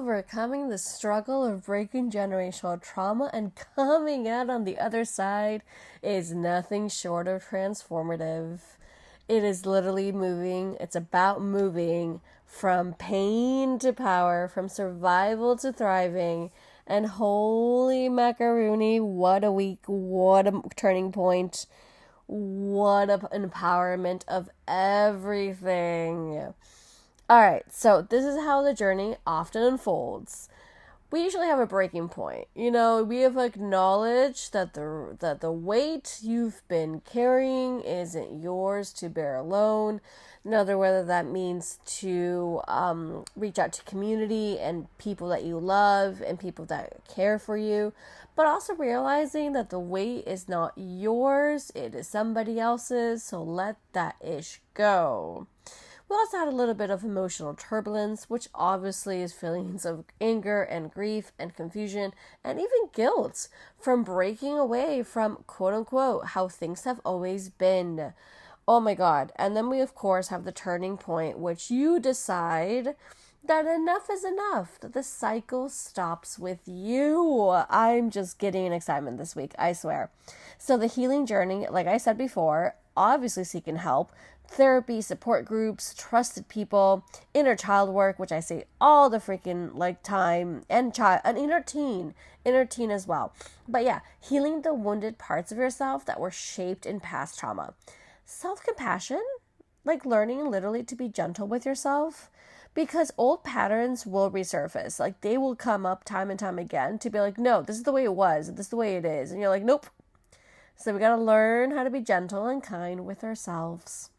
overcoming the struggle of breaking generational trauma and coming out on the other side is nothing short of transformative. It is literally moving. It's about moving from pain to power, from survival to thriving. And holy macaroni, what a week, what a turning point, what an empowerment of everything. Alright, so this is how the journey often unfolds. We usually have a breaking point. We have acknowledged that the weight you've been carrying isn't yours to bear alone. Whether that means to reach out to community and people that you love and people that care for you, but also realizing that the weight is not yours, it is somebody else's, so let that ish go. We also had a little bit of emotional turbulence, which obviously is feelings of anger and grief and confusion and even guilt from breaking away from quote unquote how things have always been. Oh my God. And then we of course have the turning point, which you decide that enough is enough, that the cycle stops with you. I'm just getting excitement this week, I swear. So the healing journey, like I said before, obviously seeking help, therapy, support groups, trusted people, inner child work, which I say all the freaking time, and inner teen as well. But yeah, healing the wounded parts of yourself that were shaped in past trauma. Self-compassion, like learning literally to be gentle with yourself, because old patterns will resurface. Like they will come up time and time again to be like, no, this is the way it was, this is the way it is. And you're like, nope. So we gotta learn how to be gentle and kind with ourselves.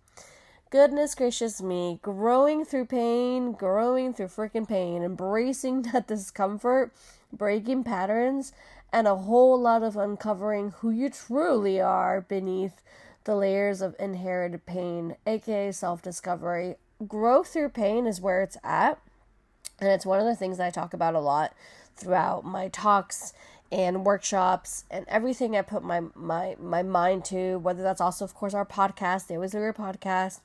Goodness gracious me, growing through freaking pain, embracing that discomfort, breaking patterns, and a whole lot of uncovering who you truly are beneath the layers of inherited pain, aka self-discovery. Growth through pain is where it's at, and it's one of the things that I talk about a lot throughout my talks and workshops and everything I put my mind to, whether that's also, of course, our podcast, the Always Live Your Podcast,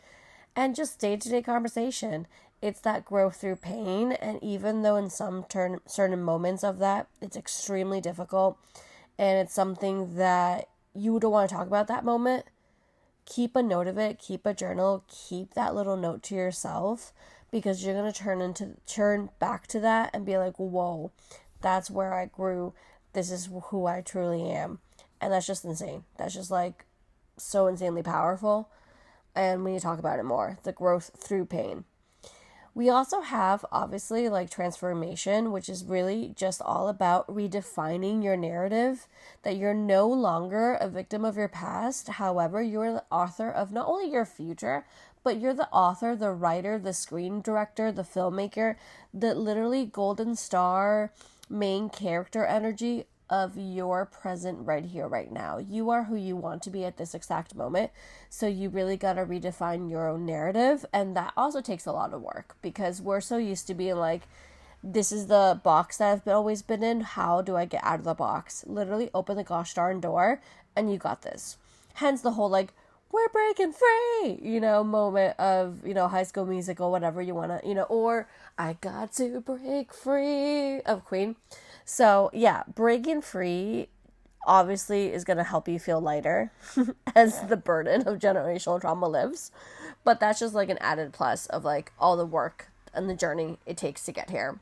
and just day-to-day conversation. It's that growth through pain, and even though in some certain moments of that, it's extremely difficult, and it's something that you don't want to talk about that moment, keep a note of it, keep a journal, keep that little note to yourself, because you're going to turn back to that and be like, whoa, that's where I grew. This is who I truly am. And that's just insane. That's just so insanely powerful. And we need to talk about it more. The growth through pain. We also have, obviously, transformation, which is really just all about redefining your narrative, that you're no longer a victim of your past. However, you're the author of not only your future, but you're the author, the writer, the screen director, the filmmaker, the literally golden star main character energy of your present right here, right now. You are who you want to be at this exact moment. So you really got to redefine your own narrative. And that also takes a lot of work, because we're so used to being like, this is the box that I've always been in. How do I get out of the box? Literally open the gosh darn door and you got this. Hence the whole we're breaking free, moment of, High School Musical, whatever you want to, or I got to break free of Queen. So yeah, breaking free obviously is going to help you feel lighter as the burden of generational trauma lives. But that's just an added plus of all the work and the journey it takes to get here.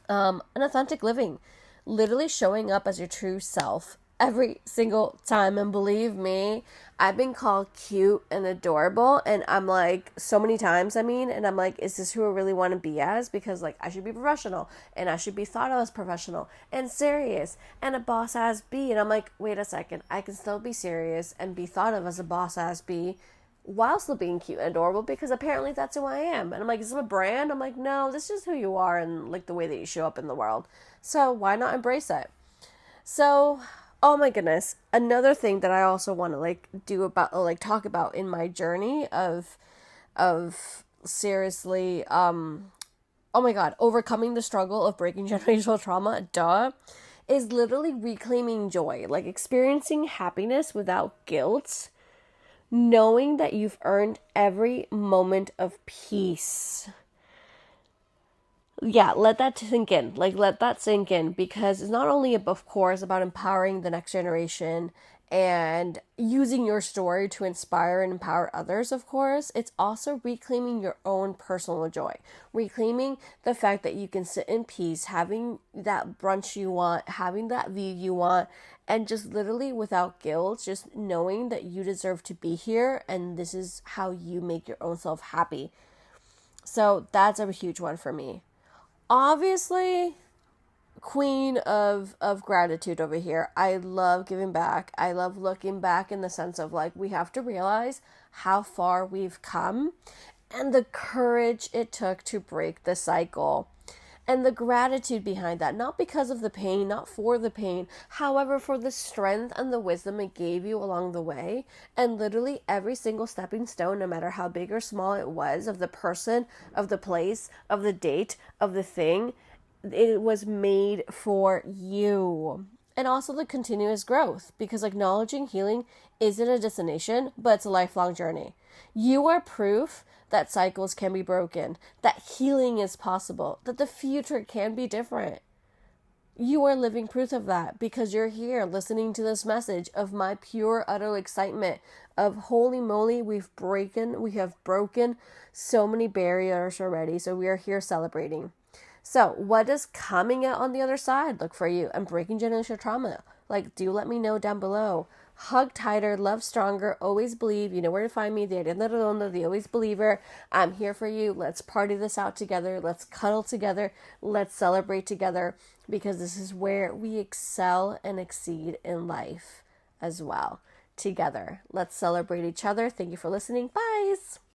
An authentic living, literally showing up as your true self every single time. And believe me, I've been called cute and adorable, and I'm so many times, and I'm is this who I really want to be as? Because I should be professional, and I should be thought of as professional and serious and a boss ass bee. And I'm wait a second, I can still be serious and be thought of as a boss ass bee while still being cute and adorable, because apparently that's who I am. And I'm is this a brand? I'm no, this is who you are and the way that you show up in the world. So why not embrace it? So, oh my goodness, another thing that I also want to do about, talk about in my journey of seriously, oh my God, overcoming the struggle of breaking generational trauma, is literally reclaiming joy, experiencing happiness without guilt, knowing that you've earned every moment of peace. Yeah, let that sink in. Like, let that sink in, because it's not only, of course, about empowering the next generation and using your story to inspire and empower others, of course. It's also reclaiming your own personal joy, reclaiming the fact that you can sit in peace, having that brunch you want, having that view you want, and just literally without guilt, just knowing that you deserve to be here and this is how you make your own self happy. So that's a huge one for me. Obviously, queen of gratitude over here. I love giving back. I love looking back in the sense of, like, we have to realize how far we've come and the courage it took to break the cycle. And the gratitude behind that, not because of the pain, not for the pain, however, for the strength and the wisdom it gave you along the way. And literally every single stepping stone, no matter how big or small it was, of the person, of the place, of the date, of the thing, it was made for you. And also the continuous growth, because acknowledging healing isn't a destination, but it's a lifelong journey. You are proof that cycles can be broken, that healing is possible, that the future can be different. You are living proof of that, because you're here listening to this message of my pure, utter excitement of, holy moly, we have broken so many barriers already. So we are here celebrating. So, what does coming out on the other side look for you and breaking generational trauma? Like, do let me know down below. Hug tighter, love stronger, always believe. You know where to find me, the Ariadna, the always believer. I'm here for you. Let's party this out together. Let's cuddle together. Let's celebrate together, because this is where we excel and exceed in life as well. Together. Let's celebrate each other. Thank you for listening. Bye.